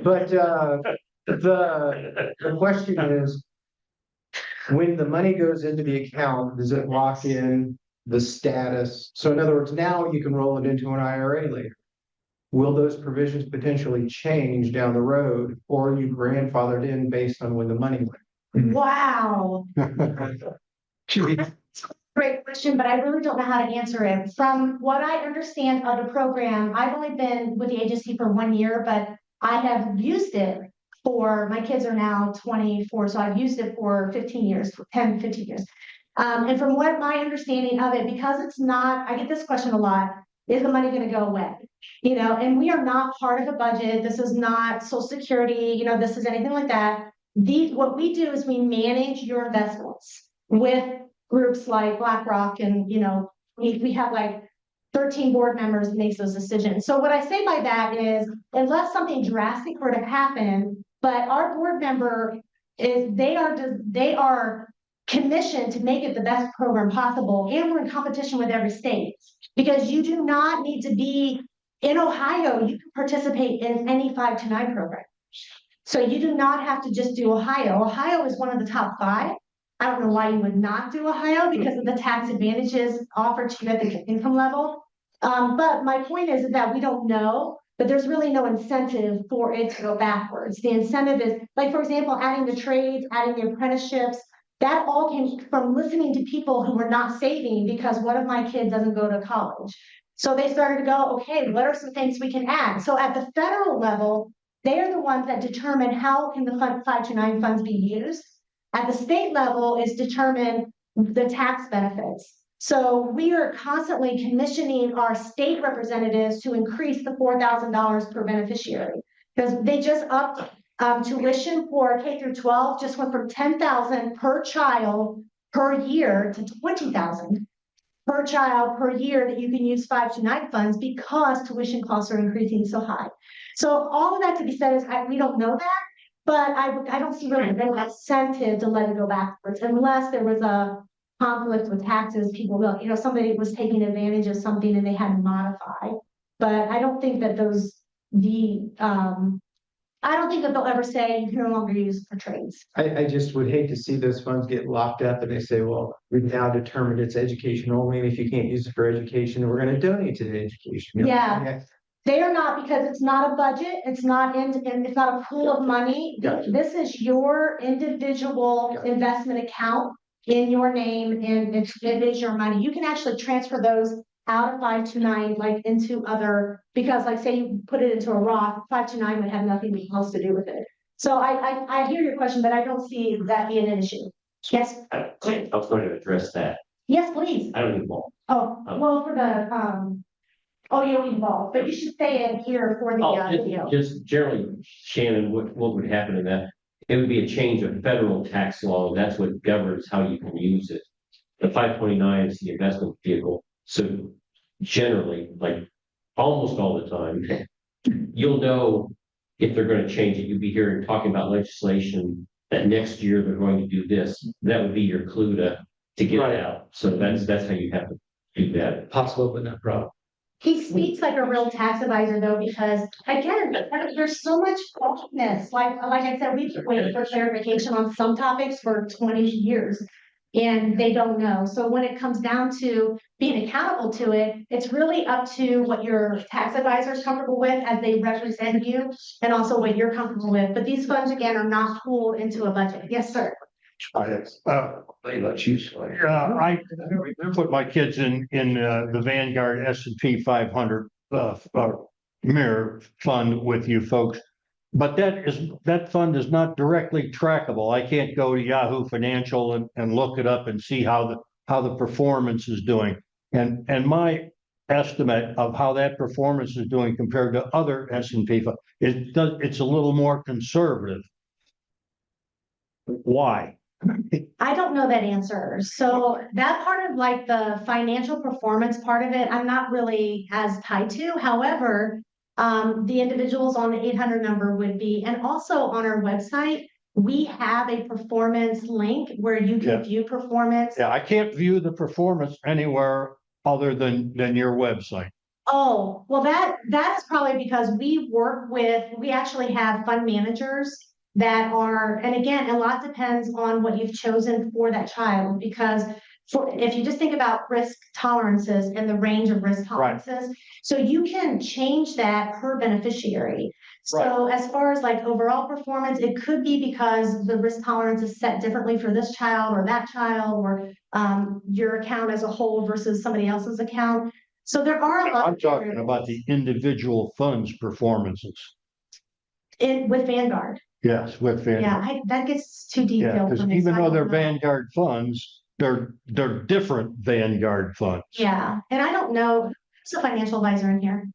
But the question is, when the money goes into the account, does it lock in the status? So in other words, now you can roll it into an IRA later. Will those provisions potentially change down the road, or are you grandfathered in based on when the money went? Wow. Great question, but I really don't know how to answer it. From what I understand of the program, I've only been with the agency for 1 year, but I have used it for, my kids are now 24, so I've used it for 15 years, 10, 15 years. And from what my understanding of it, because it's not, I get this question a lot, is the money going to go away? And we are not part of a budget. This is not Social Security, this is anything like that. What we do is we manage your investments with groups like BlackRock, and we have like 13 board members that makes those decisions. So what I say by that is, unless something drastic were to happen, but our board member they are commissioned to make it the best program possible, and we're in competition with every state, because you do not need to be in Ohio. You can participate in any 529 program. So you do not have to just do Ohio. Ohio is one of the top 5. I don't know why you would not do Ohio, because of the tax advantages offered to you at the income level. But my point is that we don't know, but there's really no incentive for it to go backwards. The incentive is, like, for example, adding the trades, adding the apprenticeships, that all came from listening to people who were not saving because one of my kids doesn't go to college. So they started to go, okay, what are some things we can add? So at the federal level, they are the ones that determine how can the 529 funds be used. At the state level is determine the tax benefits. So we are constantly commissioning our state representatives to increase the $4,000 per beneficiary. Because they just upped tuition for K through 12, just went from 10,000 per child per year to 20,000 per child per year that you can use 529 funds because tuition costs are increasing so high. So all of that to be said is we don't know that, but I don't see really an incentive to let it go backwards unless there was a conflict with taxes. People will, somebody was taking advantage of something and they had to modify. But I don't think that I don't think that they'll ever say you can no longer use it for trades. I just would hate to see those funds get locked up and they say, well, we've now determined it's education only, and if you can't use it for education, we're gonna donate to the education. Yeah. They are not, because it's not a budget, it's not it's not a pool of money. Gotcha. This is your individual investment account in your name, and it is your money. You can actually transfer those out of 529, like into other, because like say you put it into a Roth, 529 would have nothing else to do with it. So I hear your question, but I don't see that being an issue. Yes, I was going to address that. yes, please. I don't need more. Oh, well, for the, oh, you don't need involved, but you should say it here for the video. Just generally, Shannon, what would happen in that? It would be a change of federal tax law. That's what governs how you can use it. The 529 is the investment vehicle. So generally, like almost all the time, you'll know if they're going to change it. You'll be hearing talking about legislation that next year they're going to do this. That would be your clue to get it out. So that's how you have to do that. Possible, but not probable. He speaks like a real tax advisor though, because again, there's so much faultiness. Like I said, we've waited for clarification on some topics for 20 years and they don't know. So when it comes down to being accountable to it, it's really up to what your tax advisor is comfortable with as they represent you, and also what you're comfortable with. But these funds again are not pooled into a budget. Yes, sir. I put my kids in the Vanguard S&P 500 mirror fund with you folks. But that fund is not directly trackable. I can't go to Yahoo Financial and look it up and see how the performance is doing. And my estimate of how that performance is doing compared to other S&P funds, it's a little more conservative. Why? I don't know that answer. So that part of like the financial performance part of it, I'm not really as tied to. However, the individuals on the 800 number would be, and also on our website, we have a performance link where you can view performance. Yeah, I can't view the performance anywhere other than your website. Oh, well, that is probably because we actually have fund managers that are, and again, a lot depends on what you've chosen for that child, because if you just think about risk tolerances and the range of risk tolerances, so you can change that per beneficiary. So as far as like overall performance, it could be because the risk tolerance is set differently for this child or that child, or your account as a whole versus somebody else's account. So there are a lot. I'm talking about the individual funds performances. With Vanguard. Yes, with Vanguard. Yeah, that gets too detailed. Yeah, because even though they're Vanguard funds, they're different Vanguard funds. Yeah, and I don't know, there's a financial advisor in here.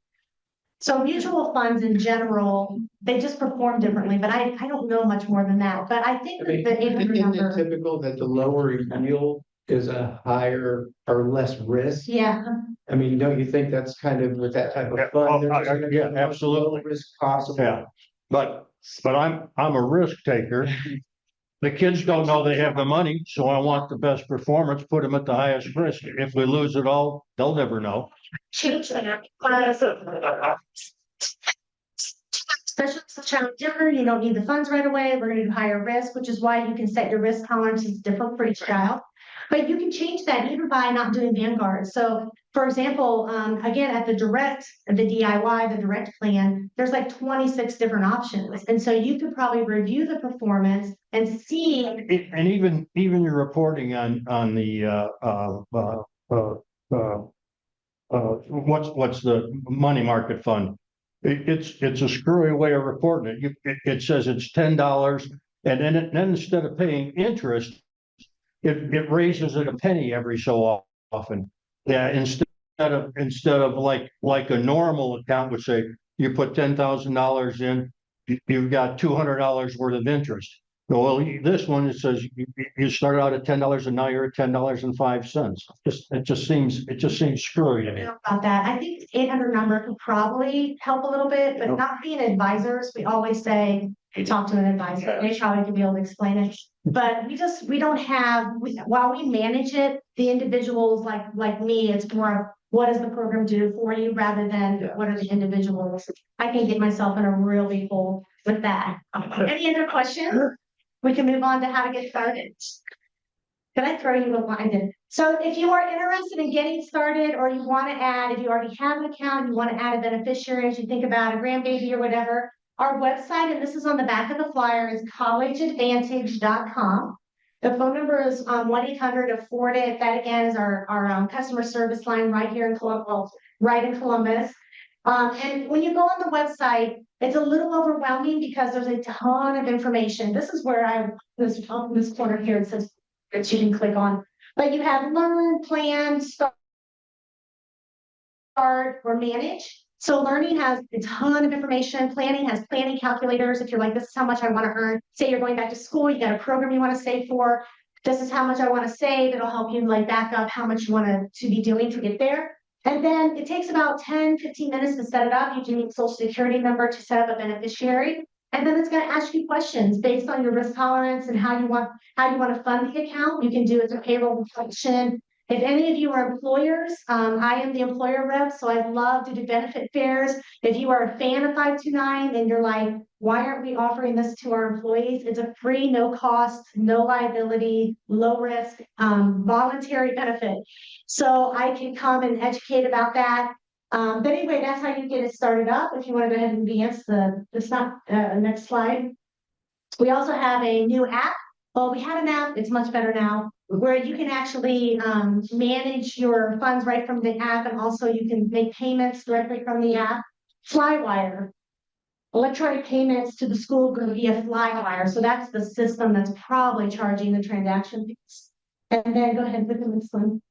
So mutual funds in general, they just perform differently, but I don't know much more than that. But I think that the 800 Isn't number. it typical that the lower yield is a higher or less risk? Yeah. I mean, don't you think that's kind of with that type of fund? Yeah, absolutely. Risk possible. Yeah, but I'm a risk taker. The kids don't know they have the money, so I want the best performance, put them at the highest risk. If we lose it all, they'll never know. Especially for child differ, you don't need the funds right away. We're going to do higher risk, which is why you can set your risk tolerances different for each child. But you can change that even by not doing Vanguard. So, for example, again, at the DIY, the direct plan, there's like 26 different options. And so you could probably review the performance and see. And even your reporting on the what's the money market fund? It's a screwy way of reporting it. It says it's $10 and then instead of paying interest, it raises it a penny every so often. Yeah, instead of like a normal account would say, you put $10,000 in, you've got $200 worth of interest. Well, this one, it says you started out at $10 and now you're at $10.05. It just seems screwy to me. About that, I think the 800 number could probably help a little bit, but not being advisors, we always say, talk to an advisor, they probably could be able to explain it. But we don't have, while we manage it, the individuals like me, it's more of what does the program do for you rather than what are the individuals. I can get myself in a real big hole with that. Any other questions? We can move on to how to get started. Can I throw you a line in? So if you are interested in getting started or you want to add, if you already have an account, you want to add a beneficiary as you think about a grandbaby or whatever, our website, and this is on the back of the flyer, is collegeadvantage.com. The phone number is 1-800-AFFORD-IT. That again is our customer service line right here in Columbus, well, right in Columbus. And when you go on the website, it's a little overwhelming because there's a ton of information. This is where this corner here, it says that you can click on. But you have learn, plan, start, or manage. So learning has a ton of information. Planning has planning calculators. If you're like, this is how much I want to earn. Say you're going back to school, you got a program you want to save for. This is how much I want to save. It'll help you like back up how much you want to be doing to get there. And then it takes about 10-15 minutes to set it up. You do need social security number to set up a beneficiary. And then it's going to ask you questions based on your risk tolerance and how you want to fund the account. You can do it through payroll reflection. If any of you are employers, I am the employer rep, so I'd love to do benefit fairs. If you are a fan of 529 and you're like, why aren't we offering this to our employees? It's a free, no cost, no liability, low risk, voluntary benefit. So I can come and educate about that. But anyway, that's how you get it started up. If you want to go ahead and advance next slide. We also have a new app. Well, we had an app, it's much better now, where you can actually manage your funds right from the app, and also you can make payments directly from the app. Flywire, electronic payments to the school going via Flywire. So that's the system that's probably charging the transaction fees. And then go ahead with the next one.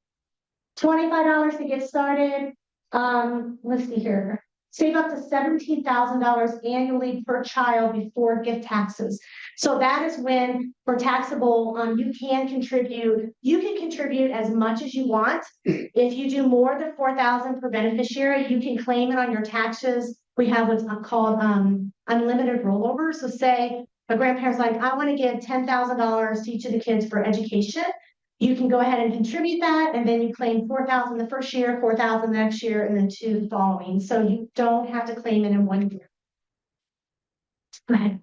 $25 to get started. Let's see here. Save up to $17,000 annually per child before gift taxes. So that is when, for taxable, you can contribute as much as you want. If you do more than $4,000 per beneficiary, you can claim it on your taxes. We have what's called unlimited rollover. So say a grandparent's like, I want to give $10,000 to each of the kids for education. You can go ahead and contribute that, and then you claim $4,000 the first year, $4,000 the next year, and then 2 following. So you don't have to claim it in 1 year. Go ahead.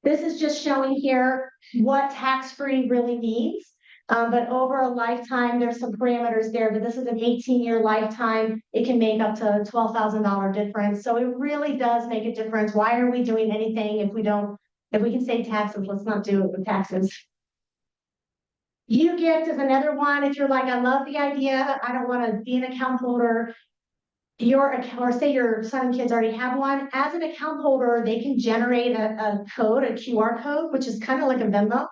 This is just showing here what tax-free really means. But over a lifetime, there's some parameters there, but this is an 18-year lifetime. It can make up to a $12,000 difference. So it really does make a difference. Why are we doing anything if we can save taxes, let's not do it with taxes. U-Gift is another one. If you're like, I love the idea, I don't want to be an account holder, or say your son and kids already have one. As an account holder, they can generate a code, a QR code, which is kind of like a Venmo,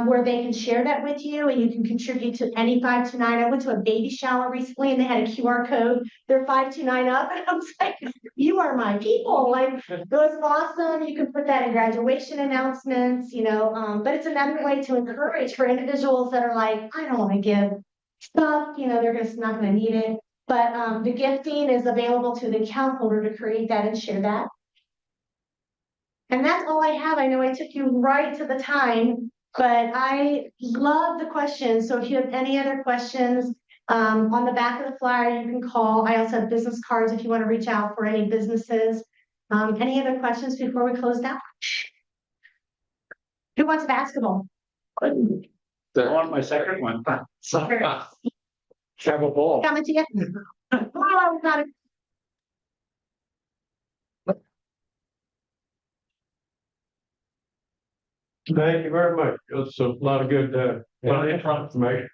where they can share that with you and you can contribute to any 529. I went to a baby shower recently and they had a QR code. They're 529 up, and I was like, you are my people. Like, it was awesome. You can put that in graduation announcements, but it's another way to encourage for individuals that are like, I don't want to give stuff, they're just not going to need it. But the gifting is available to the account holder to create that and share that. And that's all I have. I know I took you right to the time, but I love the questions. So if you have any other questions, on the back of the flyer, you can call. I also have business cards if you want to reach out for any businesses. Any other questions before we close down? Who wants basketball? I want my second one. Have a ball. Coming to you. Oh, got it. Thank you very much. It's a lot of good, information.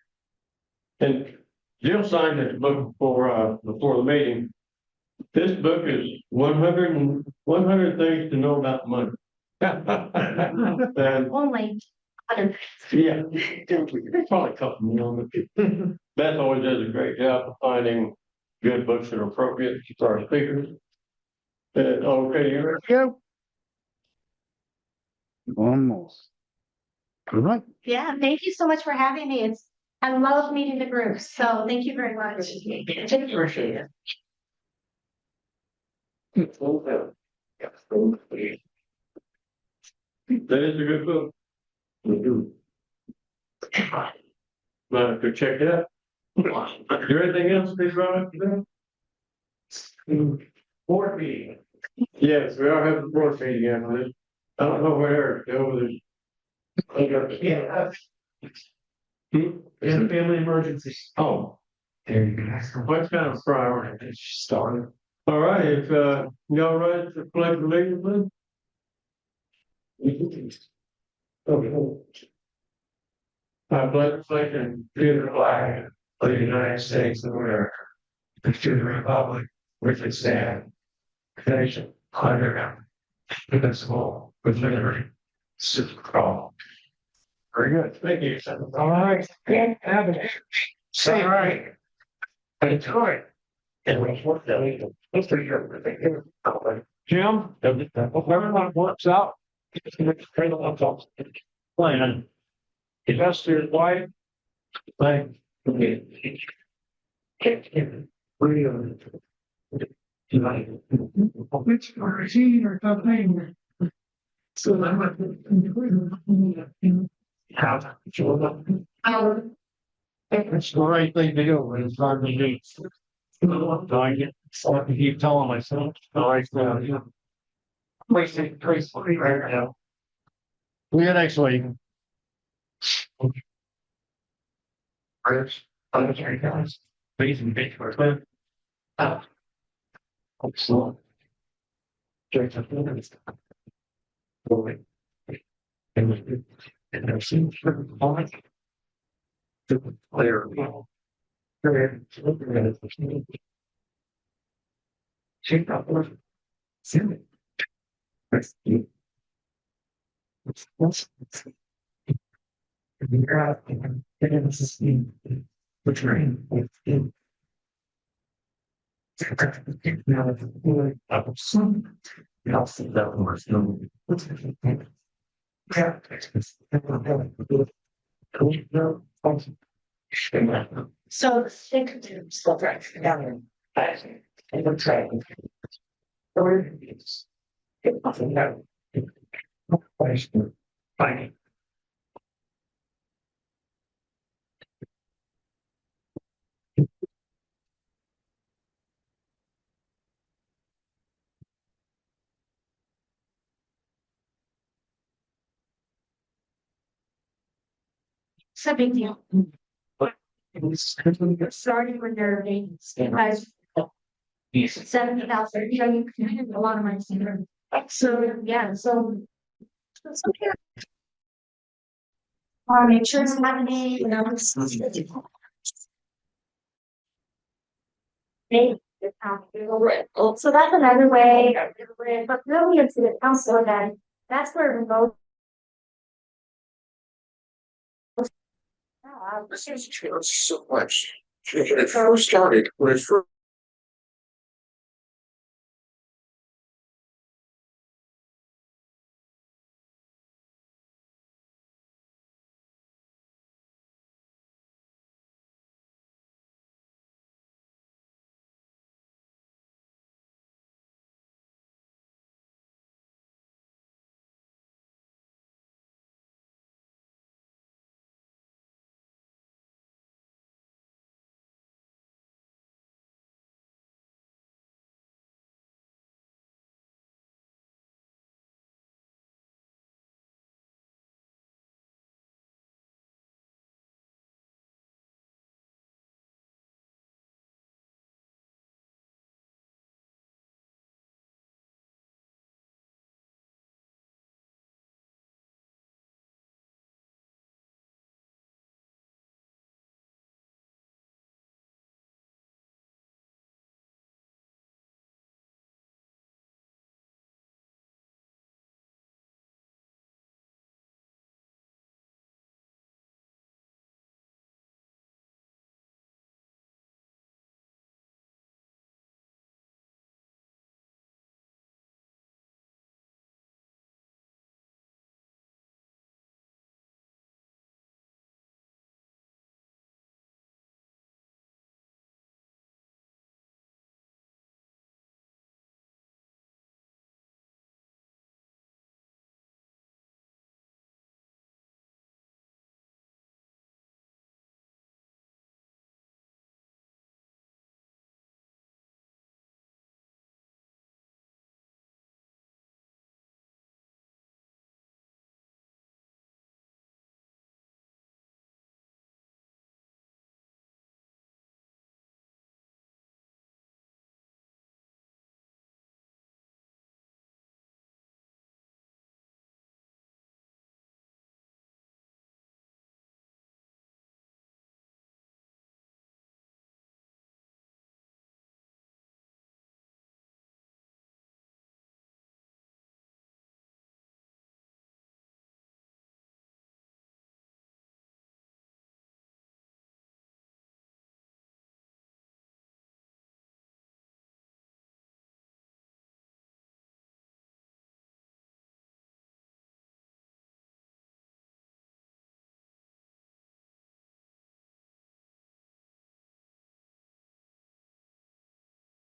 And Jill signed this book before the meeting. This book is 100 things to know about money. And Only. yeah, probably a couple more. Beth always does a great job of finding good books that are appropriate for our speakers. Okay, you ready to go? Almost. All right. Yeah, thank you so much for having me. I love meeting the group, so thank you very much. Appreciate it. That is a good book. But go check it out. Is there anything else to be brought up today? Board meeting. Yes, we are having a board meeting after this. I don't know where Eric, over there. Yeah. It's a family emergency. Oh, There you go. what kind of priority? Started. All right, if y'all ready to pledge allegiance, please. I pledge allegiance to the flag of the United States of America, and to the republic which it stands, nation under God, indivisible, with liberty, for all. Very good. Thank you. All right. Have it. Say right. Enjoy it. And we work that we let's do your Jim, hope everyone works out. Plan. Investor wife. Thank you. Which routine or something. So it's the right thing to do, and it's hard to do. So I can keep telling myself, yeah. Wasting gracefully right now. See you next week. I'm sorry, guys. Please and big for it. Slow. Drink the minutes. Going. And there's some point. To clear. Check out what. Send it. What's you're out there. This is the train with you. Now it's some. I'll see that more. So what's the thing? Yeah. So the stick still right together. And the train. Fine. It's a big deal. Starting with their names, guys. 70,000, you know, you can a lot of money. So, yeah, so. Okay. Make sure it's not a name, you know. So that's another way, but really it's the council then, that's where remote. This is so much. It first started when it first